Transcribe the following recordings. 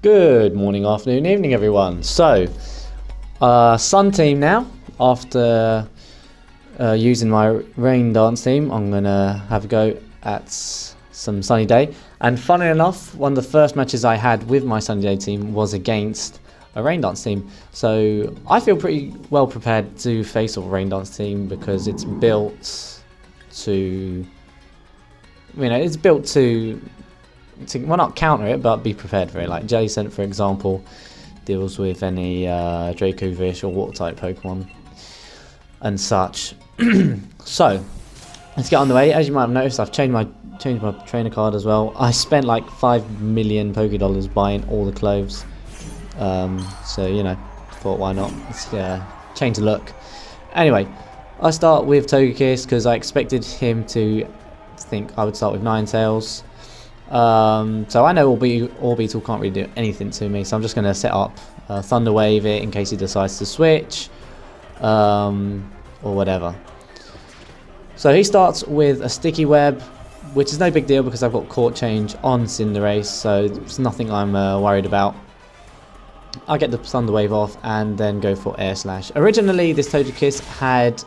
Good morning, afternoon, evening, everyone. So, Sun team now. After using my rain dance team, I'm gonna have a go at some sunny day. And funny enough, one of the first matches I had with my sunny day team was against a rain dance team. So I feel pretty well prepared to face a rain dance team because it's built to, it's built to well, not counter it, but be prepared for it. Like Jellicent, for example, deals with any Dracovish or water type Pokemon and such. So let's get on the way. As you might have noticed, I've changed my trainer card as well. I spent like 5 million Poké-Dollars buying all the clothes. So thought why not? Let's change the look. Anyway, I start with Togekiss because I expected him to think I would start with Ninetales. So I know Orbeetle can't really do anything to me, so I'm just going to set up Thunder Wave it in case he decides to switch, or whatever. So he starts with a Sticky Web, which is no big deal because I've got Court Change on Cinderace, so it's nothing I'm worried about. I get the Thunder Wave off and then go for Air Slash. Originally, this Togekiss had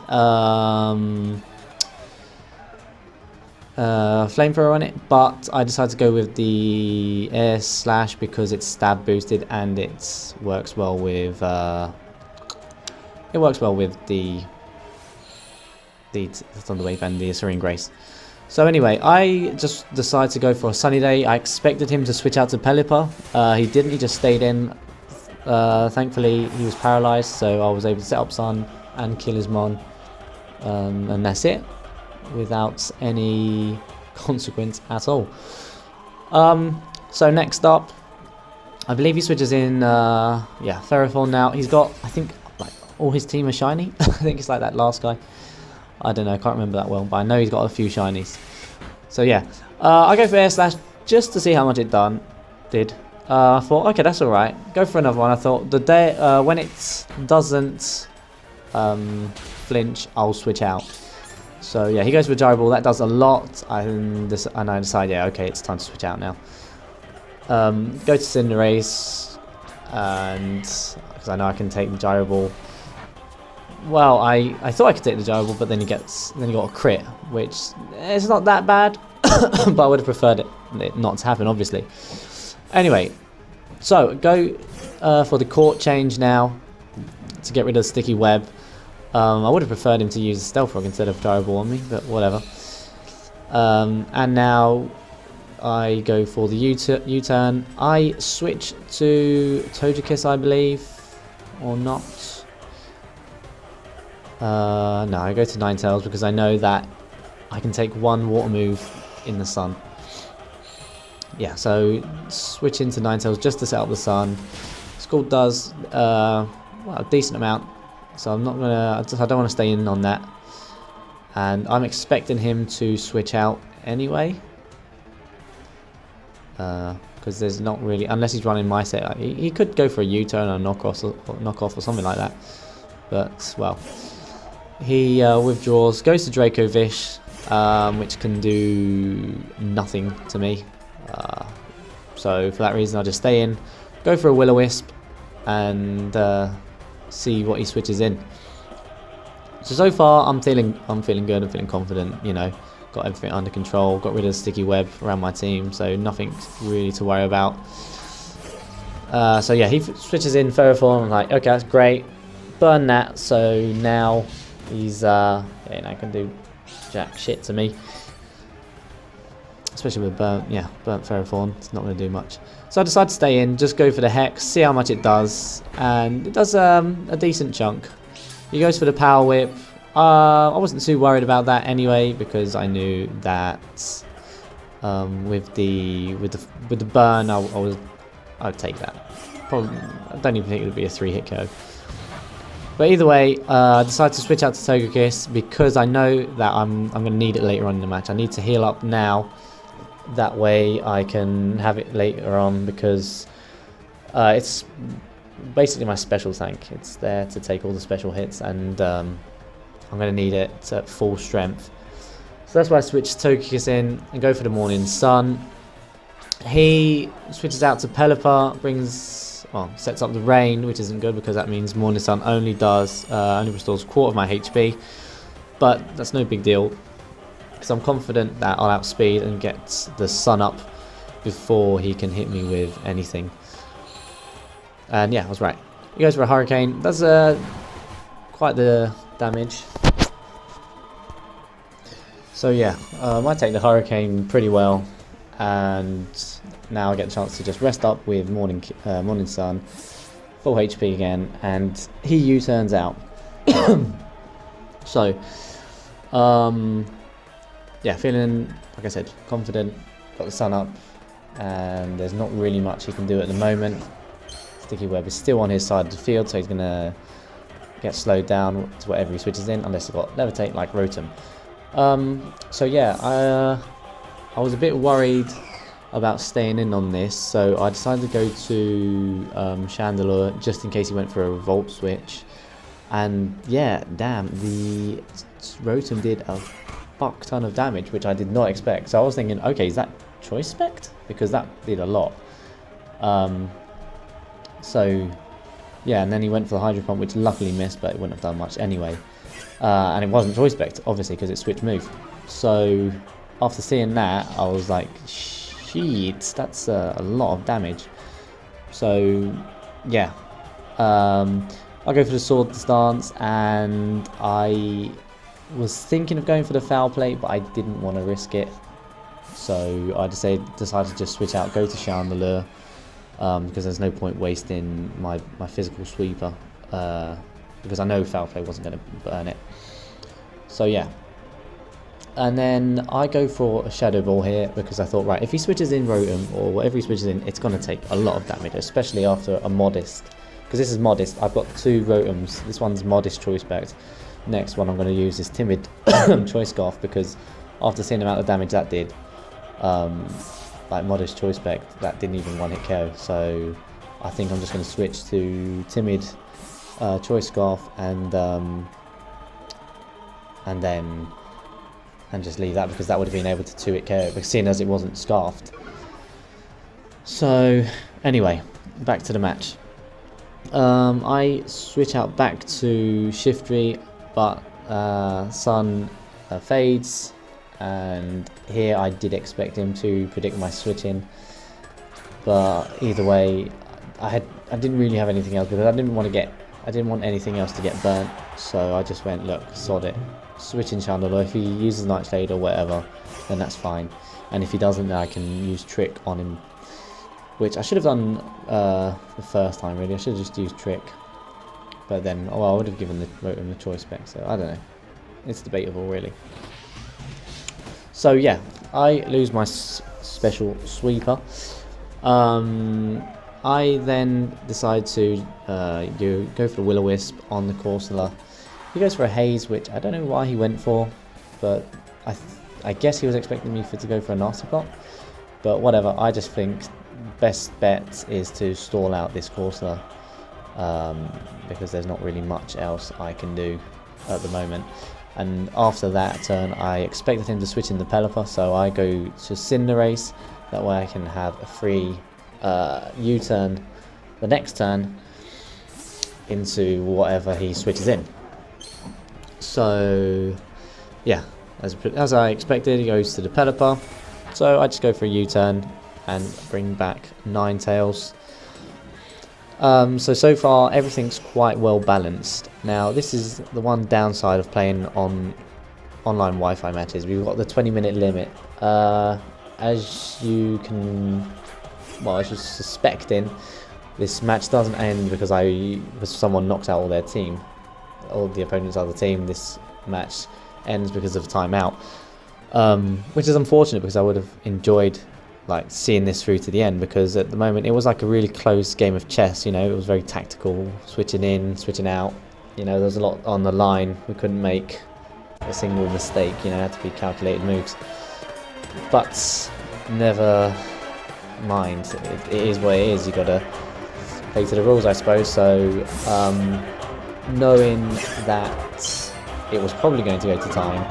Flamethrower on it, but I decided to go with the Air Slash because it's stab boosted and it works well with the Thunder Wave and the Serene Grace. So anyway, I just decided to go for a sunny day. I expected him to switch out to Pelipper. He didn't. He just stayed in. Thankfully, he was paralyzed, so I was able to set up Sun and kill his Mon, and that's it, without any consequence at all. So next up, I believe he switches in Ferrothorn now. He's got, I think, like all his team are shiny. I think it's like that last guy. I don't know, I can't remember that well, but I know he's got a few shinies. So yeah, I go for Air Slash just to see how much it did. I thought, okay, that's alright. Go for another one. I thought the day when it doesn't flinch, I'll switch out. So yeah, he goes for Gyro Ball. That does a lot, and I decide, yeah, okay, it's time to switch out now. Go to Cinderace, and because I know I can take the Gyro Ball. Well, I thought I could take the Gyro Ball, but then he got a crit, which is not that bad, but I would have preferred it not to happen, obviously. Anyway, so go for the Court Change now to get rid of the Sticky Web. I would have preferred him to use Stealth Rock instead of Gyro Ball on me, but whatever. And now I go for the U-turn. I switch to Togekiss, I believe, or not. No, I go to Ninetales because I know that I can take one water move in the sun. Yeah, so switch into Ninetales just to set up the sun. Scald does a decent amount. So I don't want to stay in on that, and I'm expecting him to switch out anyway, because there's not really, unless he's running my set, he could go for a U-turn or knockoff or something like that, but well, he withdraws, goes to Dracovish, which can do nothing to me, so for that reason I'll just stay in, go for a Will-O-Wisp, and see what he switches in. So far I'm feeling good, I'm feeling confident, got everything under control, got rid of the Sticky Web around my team, so nothing really to worry about. So yeah, he switches in Ferrothorn. I'm like, okay, that's great, burn that, so now he's now can do jack shit to me, especially with burnt Ferrothorn. It's not going to do much. So I decided to stay in, just go for the Hex, see how much it does, and it does a decent chunk. He goes for the Power Whip. I wasn't too worried about that anyway because I knew that with the burn, I'd take that. Probably, I don't even think it would be a 3-hit KO. But either way, I decided to switch out to Togekiss because I know that I'm going to need it later on in the match. I need to heal up now. That way I can have it later on because it's basically my special tank. It's there to take all the special hits, and I'm going to need it at full strength. So that's why I switched Togekiss in and go for the Morning Sun. he switches out to Pelipper, sets up the rain, which isn't good because that means Morning Sun only restores a quarter of my HP, but that's no big deal because I'm confident that I'll outspeed and get the sun up before he can hit me with anything. And yeah, I was right. He goes for a Hurricane. That's quite the damage. So yeah, I take the Hurricane pretty well, and now I get a chance to just rest up with Morning Sun, full HP again, and he U-turns out. So, yeah, feeling, like I said, confident, got the sun up, and there's not really much he can do at the moment. Sticky Web is still on his side of the field, so he's going to get slowed down to whatever he switches in, unless he's got Levitate like Rotom. So yeah, I was a bit worried about staying in on this, so I decided to go to Chandelure just in case he went for a Revolt switch. And yeah, damn, the Rotom did a fuck ton of damage, which I did not expect. So I was thinking, okay, is that Choice Spect? Because that did a lot. So yeah, and then he went for the Hydro Pump, which luckily missed, but it wouldn't have done much anyway. And it wasn't Choice Spect, obviously, because it switched move. So after seeing that, I was like, shit, that's a lot of damage. So yeah, I go for the Sword stance, and I was thinking of going for the Foul Play, but I didn't want to risk it. So I decided to just switch out, go to Chandelure, because there's no point wasting my physical sweeper, because I know Foul Play wasn't going to burn it. So yeah, and then I go for a Shadow Ball here because I thought, right, if he switches in Rotom or whatever he switches in, it's going to take a lot of damage, especially after a Modest, because this is Modest. I've got two Rotoms. This one's Modest Choice Spect. Next one I'm going to use is Timid Choice Scarf, because after seeing the amount of damage that did, like Modest Choice Spect, that didn't even one hit KO. So I think I'm just going to switch to Timid Choice Scarf and just leave that, because that would have been able to 2-hit KO, because seeing as it wasn't scarfed. So anyway, back to the match. I switch out back to Shiftry, but Sun fades, and here I did expect him to predict my switching, but either way, I didn't really have anything else, because I didn't want anything else to get burnt. So I just went, look, sod it, switch in Chandelure. If he uses Nightshade or whatever, then that's fine, and if he doesn't, then I can use Trick on him, which I should have done the first time. Really, I should have just used Trick, but then I would have given the Rotom the Choice Spec, so I don't know, it's debatable really. So yeah, I lose my special sweeper. I then decide to go for the Will-O-Wisp on the Corsola. He goes for a Haze, which I don't know why he went for, but I guess he was expecting me to go for a Nasty Plot, but whatever. I just think best bet is to stall out this Corsola, because there's not really much else I can do at the moment. And after that turn, I expected him to switch in the Pelipper, so I go to Cinderace. That way I can have a free U-turn the next turn into whatever he switches in. So yeah, as I expected, he goes to the Pelipper, so I just go for a U-turn and bring back Ninetales. So far everything's quite well balanced. Now this is the one downside of playing on online Wi-Fi matches. We've got the 20-minute limit. As you're suspecting, this match doesn't end because someone knocks out all their team, all the opponent's other team. This match ends because of timeout, which is unfortunate, because I would have enjoyed seeing this through to the end, because at the moment it was like a really close game of chess. It was very tactical, switching in, switching out. There was a lot on the line. We couldn't make a single mistake. It had to be calculated moves. But never mind, it is what it is. You gotta play to the rules, I suppose. So knowing that it was probably going to go to time,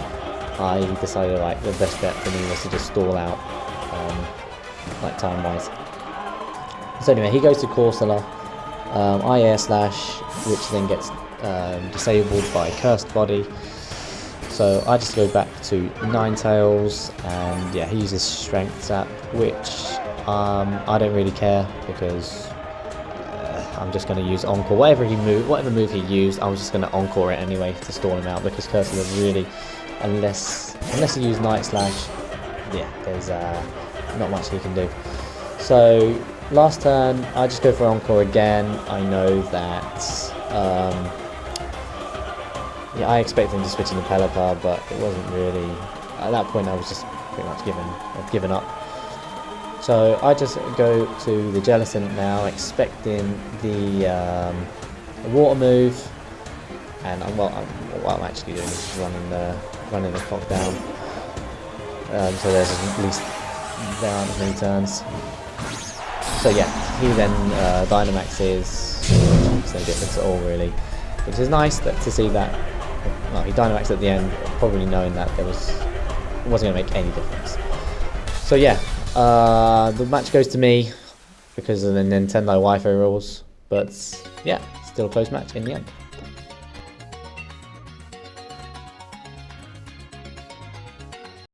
I decided the best bet for me was to just stall out like time wise. So anyway, he goes to Corsola. I air slash, which then gets disabled by Cursed Body. So I just go back to Ninetales, and yeah, he uses Strength Zap, which I don't really care because I'm just going to use Encore. Whatever move he used, I was just going to Encore it anyway to stall him out, because Cursor really, unless you use Night Slash, yeah, there's not much he can do. So last turn, I just go for Encore again. I know that yeah, I expected him to switch into Pelipper, but it wasn't really. At that point, I was just pretty much given up. So I just go to the Jellicent now, expecting the water move, and what I'm actually doing is running the clock down. So there's at least there aren't as many turns. So yeah, he then Dynamaxes, no difference at all really, which is nice to see that. Well, he Dynamaxed at the end, probably knowing that it wasn't going to make any difference. So yeah, the match goes to me because of the Nintendo Wi-Fi rules, but yeah, still a close match in the end.